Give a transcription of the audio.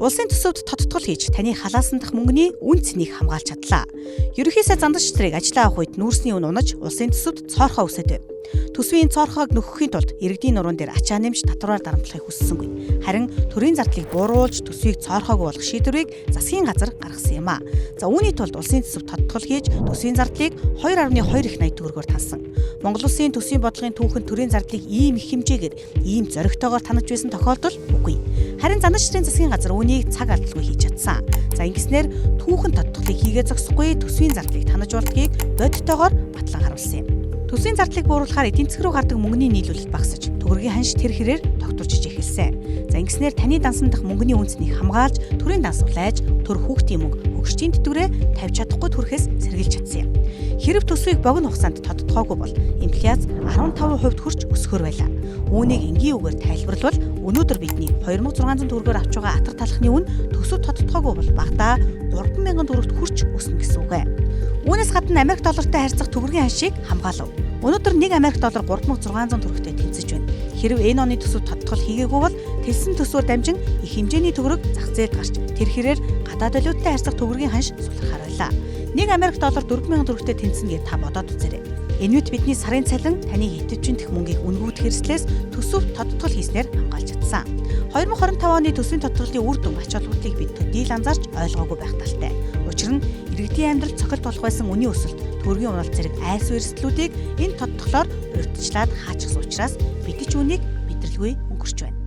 Улсын төсөвд тодтгол хийж таны халаасан дах мөнгөний үн цэнийг хамгаалж чадлаа. Ерөнхий сайд зандагч нарыг ажлаа авах үед нүүрсний үн унаж улсын төсөвд цоорхоо үсэд байв. Төсвийн цоорхоог нөхөхийн тулд иргэдийн нуруунд дээр ачаа нэмж татвараар дарамтлахыг хүссэнгүй. Харин төрийн зардлыг бууруулж төсвийг цоорхоогүй болгох шийдвэрийг засгийн газар гаргасан юм а. Үүний тулд улсын төсөвд тодтгол хийж төсвийн зардлыг 2.2 их 80 төгрөгөөр тансан. Монгол Улсын төсвийн бодлогын түүхэнд төрийн зардлыг ийм их хэмжээгээр ийм зоригтойгоор танаж байсан тохиолдол үгүй. Харин зандагч нарын засгийн газар үүнийг цаг алдалгүй хийж чадсан. Ингэснээр түүхэн тодтголыг хийгээ зогсохгүй төсвийн зардлыг танаж болдгийг бодиттойгоор батлан харуулсан юм. Төсвийн зардлыг бууруулахаар эдийн засаг руу гардаг мөнгөний нийлүүлэлт багасж, төгрөгийн ханш тэр хэрээр тогтворч эхэлсэн. Ингэснээр таны дансан дах мөнгөний үнцнийг хамгаалж, төрийн данс улайж, төр хүүхдийн мөнгө хөгжтийн тэтгэврээ тавьж чадахгүй төрхөөс сэргийлж чадсан юм. Хэрэв төсвийг богино хугацаанд тодтогоогүй бол инфляц 15% хүрч өсөхөр байлаа. Үүнийг энгийн үгээр тайлбарлавал өнөөдөр бидний 2600 төгрөгөөр авч байгаа атар талхны үн төсөв тодтогоогүй бол багадаа 3000 төгрөгт хүрч өснө гэсэн үг. Үүнээс гадна Америк доллартай харьцах төгрөгийн ханшийг хамгаалав. Өнөөдөр 1 Америк доллар 3600 төгрөгтэй тэнцэж байна. Хэрэв энэ оны төсөв тодтгол хийгээгүй бол төлсөн төсвөөр дамжин их хэмжээний төгрөг зах зээлд гарч тэр хэрээр гадаад валюттай харьцах төгрөгийн ханш сулрахаар байлаа. 1 Америк доллар 4000 төгрөгтэй тэнцэнэ гэж та бодоод үзээрэй. Энэ үед бидний сарын цалин таны идэвхжин дэх мөнгийг үнгүүд хэрэгслээс төсөв тодтгол хийснээр хамгаалж чадсан. 2025 оны төсвийн тодтголын үр дүн ач холбогдлыг бид төдийл анзаарч ойлгоогүй байх талтай. Учир нь иргэдийн амьдралд цохилт болох байсан үнийн өсөлт, төгрөгийн уналт зэрэг айс эрсдлүүдийг энэ тодтголоор урьдчилаад хаачихсан учраас бид ч үүнийг мэдрэлгүй өнгөрч байна.